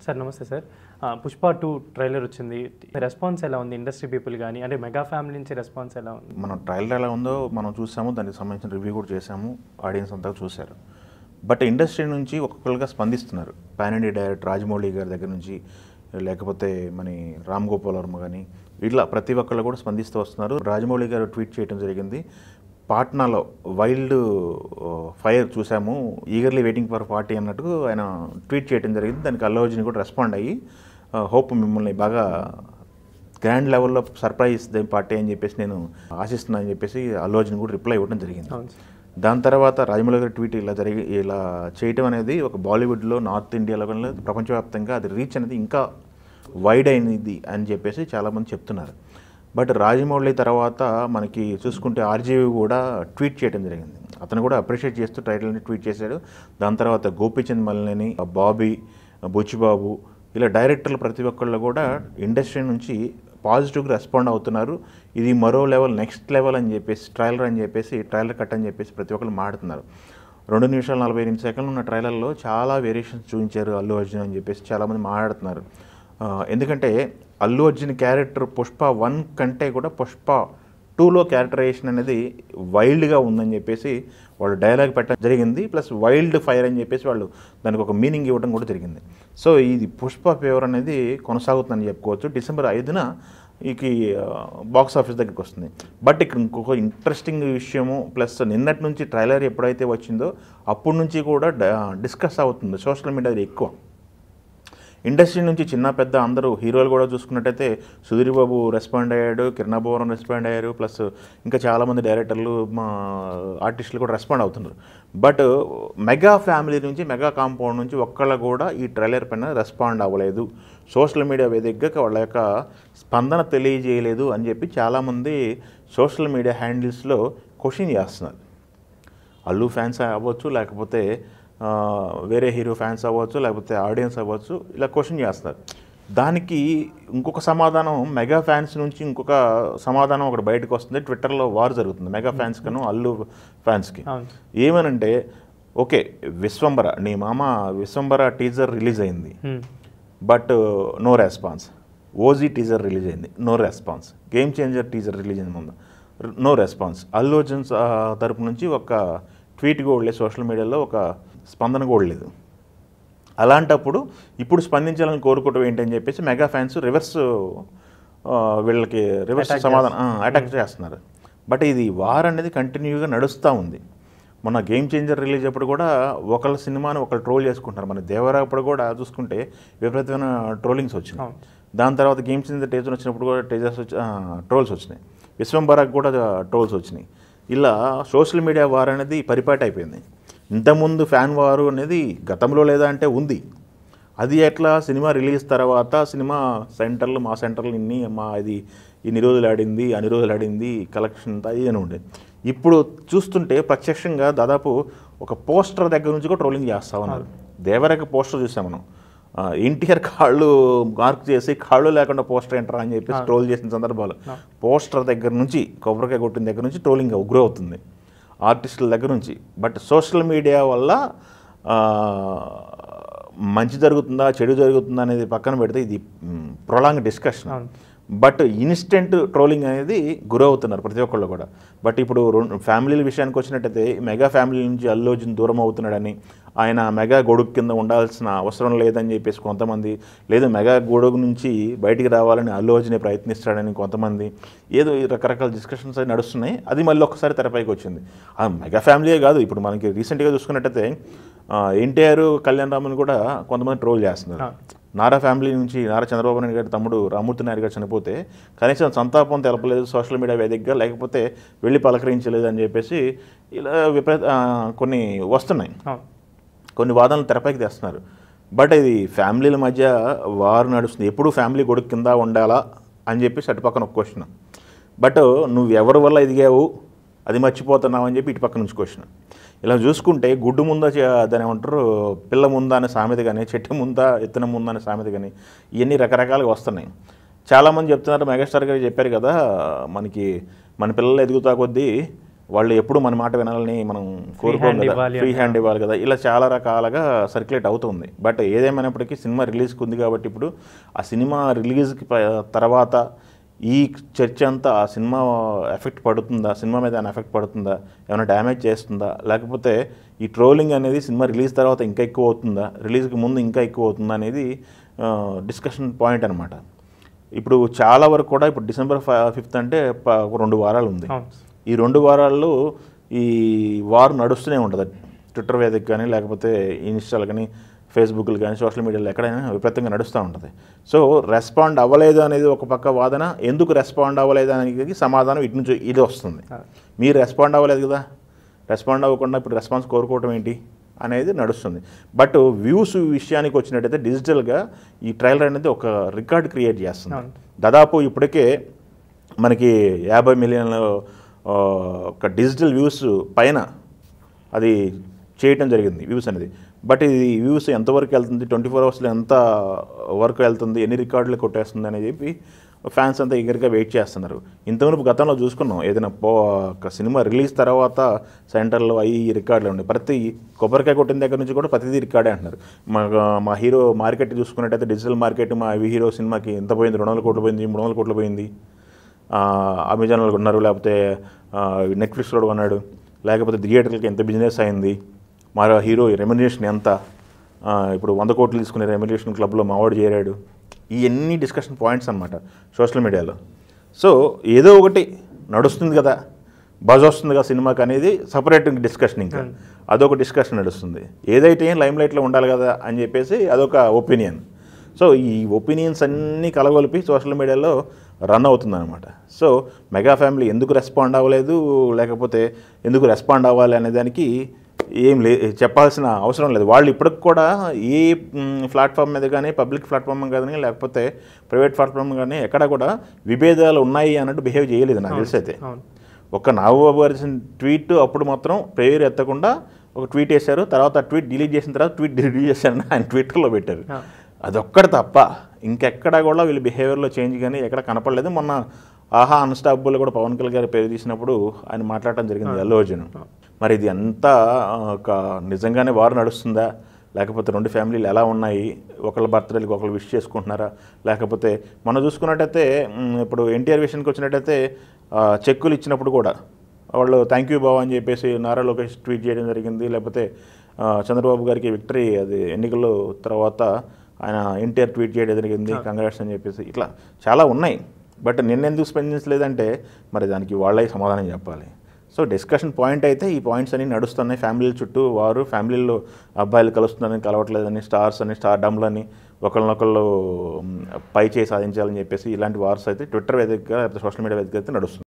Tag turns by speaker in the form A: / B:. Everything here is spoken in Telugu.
A: సార్ నమస్తే సార్. పుష్ప 2 ట్రైలర్ వచ్చింది. రెస్పాన్స్ ఎలా ఉంది ఇండస్ట్రీ పీపుల్ కానీ, అంటే మెగా ఫ్యామిలీ నుంచి రెస్పాన్స్ ఎలా ఉంది?
B: మనం ట్రైలర్ ఎలా ఉందో మనం చూసాము, దానికి సంబంధించిన రివ్యూ కూడా చేసాము, ఆడియన్స్ అంతా చూశారు. బట్ ఇండస్ట్రీ నుంచి ఒక్కొక్కరుగా స్పందిస్తున్నారు. పాన్ ఇండియా డైరెక్టర్ రాజమౌళి గారి దగ్గర నుంచి, లేకపోతే మన రామ్ గోపాల్ వర్మ కానీ, ఇట్లా ప్రతి ఒక్కళ్ళు కూడా స్పందిస్తూ వస్తున్నారు. రాజమౌళి గారు ట్వీట్ చేయడం జరిగింది, పాట్నాలో వైల్డ్ ఫైర్ చూసాము, ఈగర్లీ వెయిటింగ్ ఫర్ పార్టీ అన్నట్టు ఆయన ట్వీట్ చేయడం జరిగింది. దానికి అల్లు అర్జున్ కూడా రెస్పాండ్ అయ్యి హోప్ మిమ్మల్ని బాగా గ్రాండ్ లెవెల్లో సర్ప్రైజ్ పార్టీ అని చెప్పేసి నేను ఆశిస్తున్నాను అని చెప్పేసి అల్లు అర్జున్ కూడా రిప్లై ఇవ్వడం జరిగింది. దాని తర్వాత రాజమౌళి గారి ట్వీట్ ఇలా చేయటం అనేది ఒక బాలీవుడ్లో, నార్త్ ఇండియాలో కానీ ప్రపంచవ్యాప్తంగా అది రీచ్ అనేది ఇంకా వైడ్ అయినది అని చెప్పేసి చాలామంది చెప్తున్నారు. బట్ రాజమౌళి తర్వాత మనకి చూసుకుంటే ఆర్జీవి కూడా ట్వీట్ చేయడం జరిగింది. అతను కూడా అప్రిషియేట్ చేస్తూ టైటిల్ని ట్వీట్ చేశాడు. దాని తర్వాత గోపీచంద్ మల్లేని, బాబీ, బుచ్చిబాబు, ఇలా డైరెక్టర్లు ప్రతి ఒక్కళ్ళు కూడా ఇండస్ట్రీ నుంచి పాజిటివ్గా రెస్పాండ్ అవుతున్నారు. ఇది మరో లెవెల్, నెక్స్ట్ లెవెల్ అని చెప్పేసి ట్రైలర్ కట్ అని చెప్పేసి ప్రతి ఒక్కరు మాట్లాడుతున్నారు. 2 నిమిషాలు 45 సెకండ్లు ఉన్న ట్రైలర్లో చాలా వేరియేషన్స్ చూపించారు అల్లు అర్జున్ అని చెప్పేసి చాలామంది మాట్లాడుతున్నారు. ఎందుకంటే అల్లు అర్జున్ క్యారెక్టర్ పుష్ప 1 కంటే కూడా పుష్ప 2లో క్యారెక్టరైజేషన్ అనేది వైల్డ్గా ఉందని చెప్పేసి వాళ్ళు డైలాగ్ పెట్టడం జరిగింది. ప్లస్ వైల్డ్ ఫైర్ అని చెప్పేసి వాళ్ళు దానికి ఒక మీనింగ్ ఇవ్వడం కూడా జరిగింది. సో ఇది పుష్ప ఫేవర్ అనేది కొనసాగుతుందని చెప్పుకోవచ్చు. డిసెంబర్ 5న ఈ బాక్స్ ఆఫీస్ దగ్గరికి వస్తుంది. బట్ ఇక్కడ ఇంకొక ఇంట్రెస్టింగ్ విషయము, ప్లస్ నిన్నటి నుంచి ట్రైలర్ ఎప్పుడైతే వచ్చిందో అప్పటి నుంచి కూడా డిస్కస్ అవుతుంది సోషల్ మీడియాలో ఎక్కువ. ఇండస్ట్రీ నుంచి చిన్న పెద్ద అందరూ హీరోలు కూడా చూసుకున్నట్టయితే సుధీర్ బాబు రెస్పాండ్ అయ్యాడు, కిరణ్ అబ్బవరం రెస్పాండ్ అయ్యారు, ప్లస్ ఇంకా చాలామంది డైరెక్టర్లు, మా ఆర్టిస్టులు కూడా రెస్పాండ్ అవుతున్నారు. బట్ మెగా ఫ్యామిలీ నుంచి, మెగా కాంపౌండ్ నుంచి ఒక్కళ్ళు కూడా ఈ ట్రైలర్ పైన రెస్పాండ్ అవ్వలేదు, సోషల్ మీడియా వేదికగా వాళ్ళ యొక్క స్పందన తెలియజేయలేదు అని చెప్పి చాలామంది సోషల్ మీడియా హ్యాండిల్స్లో క్వశ్చన్ చేస్తున్నారు. అల్లు ఫ్యాన్స్ అవ్వచ్చు, లేకపోతే వేరే హీరో ఫ్యాన్స్ అవ్వచ్చు, లేకపోతే ఆడియన్స్ అవ్వచ్చు, ఇలా క్వశ్చన్ చేస్తారు. దానికి ఇంకొక సమాధానం మెగా ఫ్యాన్స్ నుంచి ఇంకొక సమాధానం ఒకటి బయటకు వస్తుంది. ట్విట్టర్లో వార్ జరుగుతుంది మెగా ఫ్యాన్స్ కను అల్లు ఫ్యాన్స్కి. ఏమనంటే, ఓకే విశ్వంబర, నీ మామ విశ్వంబర టీజర్ రిలీజ్ అయింది, but no response. OG teaser release అయింది, no response. Game Changer teaser release అయింది ముందు, నో రెస్పాన్స్. అల్లు అర్జున్ తరపు నుంచి ఒక ట్వీట్ కూడా లేదు, సోషల్ మీడియాలో ఒక స్పందన కూడా లేదు. అలాంటప్పుడు ఇప్పుడు స్పందించాలని కోరుకోవటం ఏంటని చెప్పేసి మెగా ఫ్యాన్స్ వీళ్ళకి రివర్స్ సమాధానం అటాక్ చేస్తున్నారు. బట్ ఇది వార్ అనేది కంటిన్యూగా నడుస్తూ ఉంది. మొన్న గేమ్ చేంజర్ రిలీజ్ అప్పుడు కూడా ఒకళ్ళ సినిమాని ఒకళ్ళు ట్రోల్ చేసుకుంటున్నారు. మన దేవరా అప్పుడు కూడా చూసుకుంటే విపరీతమైన ట్రోలింగ్స్ వచ్చినాయి. దాని తర్వాత గేమ్ చేంజర్ టీజర్ వచ్చినప్పుడు కూడా ట్రోల్స్ వచ్చినాయి. విశ్వంబరాకు కూడా ట్రోల్స్ వచ్చినాయి. ఇలా సోషల్ మీడియా వార్ అనేది పరిపాటి అయిపోయింది. ఇంతకుముందు ఫ్యాన్ వారు అనేది గతంలో లేదా అంటే ఉంది. అది ఎట్లా సినిమా రిలీజ్ తర్వాత సినిమా సెంటర్లు, మా సెంటర్లు ఇన్ని రోజులు ఆడింది, అన్ని రోజులు ఆడింది, కలెక్షన్ అంతా ఇదని ఉండేది. ఇప్పుడు చూస్తుంటే ప్రత్యక్షంగా దాదాపు ఒక పోస్టర్ దగ్గర నుంచి కూడా ట్రోలింగ్ చేస్తూ ఉన్నారు. దేవరకి పోస్టర్ చూసాం మనం, ఎన్టీఆర్ కాళ్ళు మార్క్ చేసి కాళ్ళు లేకుండా పోస్టర్ ఎంటర్ అని చెప్పేసి ట్రోల్ చేసిన సందర్భాలు. పోస్టర్ దగ్గర నుంచి, కొబ్బరికాయ కొట్టిన దగ్గర నుంచి ట్రోలింగ్ ఉగ్ర అవుతుంది ఆర్టిస్టుల దగ్గర నుంచి. బట్ సోషల్ మీడియా వల్ల మంచి జరుగుతుందా చెడు జరుగుతుందా అనేది పక్కన పెడితే ఇది prolong discussion. But instant trolling అనేది గురవుతున్నారు ప్రతి ఒక్కళ్ళు కూడా. బట్ ఇప్పుడు ఫ్యామిలీల విషయానికి వచ్చినట్టయితే మెగా ఫ్యామిలీ నుంచి అల్లు అర్జున్ దూరం అవుతున్నాడని, ఆయన మెగా గొడుగు కింద ఉండాల్సిన అవసరం లేదని చెప్పేసి కొంతమంది, లేదు మెగా గొడుగు నుంచి బయటికి రావాలని అల్లు అర్జునే ప్రయత్నిస్తాడని కొంతమంది, ఏదో రకరకాల డిస్కషన్స్ అవి నడుస్తున్నాయి. అది మళ్ళీ ఒక్కసారి తెరపైకి వచ్చింది. ఆ మెగా ఫ్యామిలీయే కాదు, ఇప్పుడు మనకి రీసెంట్గా చూసుకున్నట్టయితే ఎన్టీఆర్, కళ్యాణ్ రాముని కూడా కొంతమంది ట్రోల్ చేస్తున్నారు. నారా ఫ్యామిలీ నుంచి నారా చంద్రబాబు నాయుడు గారి తమ్ముడు రామ్మూర్తి నాయుడు గారు చనిపోతే కనీసం సంతాపం తెలపలేదు సోషల్ మీడియా వేదికగా, లేకపోతే వెళ్ళి పలకరించలేదు అని చెప్పేసి ఇలా కొన్ని వస్తున్నాయి, కొన్ని వాదనలు తెరపైకి తెస్తున్నారు. బట్ ఇది ఫ్యామిలీల మధ్య వారు నడుస్తుంది. ఎప్పుడు ఫ్యామిలీ గొడుగు కింద ఉండాలా అని చెప్పేసి అటు పక్కన ఒక క్వశ్చన్. బట్ నువ్వు ఎవరి వల్ల ఎదిగావు అది మర్చిపోతున్నావు అని చెప్పి ఇటు పక్క నుంచి క్వశ్చన్. ఇలా చూసుకుంటే గుడ్డు ముందా దాని ఏమంటారు, పిల్ల ముందా అనే సామెత కానీ, చెట్టు ముందా ఇత్తనం ముందా అనే సామెత కానీ, ఇవన్నీ రకరకాలుగా వస్తున్నాయి. చాలామంది చెప్తున్నారు, మెగాస్టార్ గారు చెప్పారు కదా, మన పిల్లలు ఎదుగుతా కొద్దీ వాళ్ళు ఎప్పుడు మన మాట వినాలని మనం కోరుకోం కదా, ఫ్రీ హ్యాండ్ ఇవ్వాలి కదా, ఇలా చాలా రకాలుగా సర్క్యులేట్ అవుతుంది. బట్ ఏదేమైనప్పటికీ సినిమా రిలీజ్కి ఉంది కాబట్టి ఇప్పుడు ఆ సినిమా రిలీజ్కి తర్వాత ఈ చర్చ అంతా ఆ సినిమా ఎఫెక్ట్ పడుతుందా, సినిమా మీద ఏమైనా ఎఫెక్ట్ పడుతుందా, ఏమైనా డ్యామేజ్ చేస్తుందా, లేకపోతే ఈ ట్రోలింగ్ అనేది సినిమా రిలీజ్ తర్వాత ఇంకా ఎక్కువ అవుతుందా, రిలీజ్కి ముందు ఇంకా ఎక్కువ అవుతుందా అనేది డిస్కషన్ పాయింట్ అనమాట. ఇప్పుడు చాలా వరకు కూడా ఇప్పుడు December 5th అంటే 2 వారాలు ఉంది. ఈ 2 వారాల్లో ఈ వార్ నడుస్తూనే ఉంటుంది. ట్విట్టర్ వేదిక కానీ లేకపోతే ఇన్స్టాలు కానీ ఫేస్బుక్లు కానీ సోషల్ మీడియాలో ఎక్కడైనా విపరీతంగా నడుస్తూ ఉంటుంది. సో రెస్పాండ్ అవ్వలేదు అనేది ఒక పక్క వాదన, ఎందుకు రెస్పాండ్ అవ్వలేదు అనేది సమాధానం ఇటు నుంచి ఇది వస్తుంది. మీరు రెస్పాండ్ అవ్వలేదు కదా, రెస్పాండ్ అవ్వకుండా ఇప్పుడు రెస్పాన్స్ కోరుకోవటం ఏంటి అనేది నడుస్తుంది. బట్ వ్యూస్ విషయానికి వచ్చినట్టయితే డిజిటల్గా ఈ ట్రైలర్ అనేది ఒక రికార్డ్ క్రియేట్ చేస్తుంది. దాదాపు ఇప్పటికే మనకి 50 మిలియన్ల ఒక డిజిటల్ వ్యూస్ పైన అది చేయటం జరిగింది వ్యూస్ అనేది. బట్ ఇది వ్యూస్ ఎంతవరకు వెళ్తుంది, 24 అవర్స్లో ఎంత వరకు వెళ్తుంది, ఎన్ని రికార్డులు కొట్టేస్తుంది అని చెప్పి ఫ్యాన్స్ అంతా ఈగర్గా వెయిట్ చేస్తున్నారు. ఇంతవరకు గతంలో చూసుకున్నాం, ఏదైనా ఒక సినిమా రిలీజ్ తర్వాత సెంటర్లో అవి రికార్డులు ఉన్నాయి. ప్రతి కొబ్బరికాయ కొట్టిన దగ్గర నుంచి కూడా ప్రతిదీ రికార్డే అంటున్నారు. మా హీరో మార్కెట్ చూసుకున్నట్టయితే డిజిటల్ మార్కెట్ మా హీరో సినిమాకి ఎంత పోయింది, 200 కోట్లు పోయింది, 300 కోట్లు పోయింది. అమెజాన్లో ఉన్నారు, లేకపోతే నెట్ఫ్లిక్స్లో ఉన్నాడు, లేకపోతే థియేటర్లకి ఎంత బిజినెస్ అయింది, మా హీరో రెమ్యునరేషన్ ఎంత, ఇప్పుడు 100 కోట్లు తీసుకునే రెమ్యునరేషన్ క్లబ్లో మావాడు చేరాడు. ఇవన్నీ డిస్కషన్ పాయింట్స్ అన్నమాట సోషల్ మీడియాలో. సో ఏదో ఒకటి నడుస్తుంది కదా, బజ్ వస్తుంది కదా సినిమాకి అనేది సపరేట్ డిస్కషన్, ఇంకా అదొక డిస్కషన్ నడుస్తుంది. ఏదైతే లైమ్ లైట్లో ఉండాలి కదా అని చెప్పేసి అదొక ఒపీనియన్. సో ఈ ఒపీనియన్స్ అన్నీ కలగొలిపి సోషల్ మీడియాలో రన్ అవుతుందన్నమాట. సో మెగా ఫ్యామిలీ ఎందుకు రెస్పాండ్ అవ్వలేదు, లేకపోతే ఎందుకు రెస్పాండ్ అవ్వాలి అనే దానికి ఏం చెప్పాల్సిన అవసరం లేదు. వాళ్ళు ఇప్పటికి కూడా ఏ ప్లాట్ఫామ్ మీద కానీ, పబ్లిక్ ప్లాట్ఫామ్ కానీ లేకపోతే ప్రైవేట్ ప్లాట్ఫామ్ కానీ ఎక్కడ కూడా విభేదాలు ఉన్నాయి అన్నట్టు బిహేవ్ చేయలేదు నాకు తెలిసి. అయితే ఒక నాగబాబు గారి ట్వీట్ అప్పుడు మాత్రం పేరు ఎత్తకుండా ఒక ట్వీట్ వేశారు, తర్వాత ఆ ట్వీట్ డిలీట్ చేసిన తర్వాత ట్వీట్ డిలీట్ చేశారని ఆయన ట్విట్టర్లో పెట్టారు. అదొక్కటి తప్ప ఇంకెక్కడా కూడా వీళ్ళు బిహేవియర్లో చేంజ్ కానీ ఎక్కడ కనపడలేదు. మొన్న ఆహా అన్స్టాపబుల్ కూడా పవన్ కళ్యాణ్ గారి పేరు తీసినప్పుడు ఆయన మాట్లాడటం జరిగింది, అల్లు అర్జున్. మరి ఇది అంతా ఒక నిజంగానే వారు నడుస్తుందా, లేకపోతే 2 ఫ్యామిలీలు ఎలా ఉన్నాయి, ఒకళ్ళ బర్త్డేలకు ఒకళ్ళు విష్ చేసుకుంటున్నారా, లేకపోతే మనం చూసుకున్నట్టయితే ఇప్పుడు ఎన్టీఆర్ విషయానికి వచ్చినట్టయితే చెక్కులు ఇచ్చినప్పుడు కూడా వాళ్ళు థ్యాంక్ యూ బావ అని చెప్పేసి నారా లోకేష్ ట్వీట్ చేయడం జరిగింది. లేకపోతే చంద్రబాబు గారికి విక్టరీ అది ఎన్నికల తర్వాత ఆయన ఎన్టీఆర్ ట్వీట్ చేయడం జరిగింది, కంగ్రాట్స్ అని చెప్పేసి. ఇట్లా చాలా ఉన్నాయి. బట్ నిన్నెందుకు స్పందించలేదంటే మరి దానికి వాళ్ళే సమాధానం చెప్పాలి. సో డిస్కషన్ పాయింట్ అయితే ఈ పాయింట్స్ అన్నీ నడుస్తున్నాయి. ఫ్యామిలీల చుట్టూ వారు ఫ్యామిలీల్లో అబ్బాయిలు కలుస్తున్నారని, కలవట్లేదని, స్టార్స్ అని, స్టార్ డమ్లని, ఒకళ్ళనొకళ్ళు పై చేయి సాధించాలని చెప్పేసి ఇలాంటి వార్స్ అయితే ట్విట్టర్ వేదికగా లేకపోతే సోషల్ మీడియా వేదికగా అయితే నడుస్తుంది.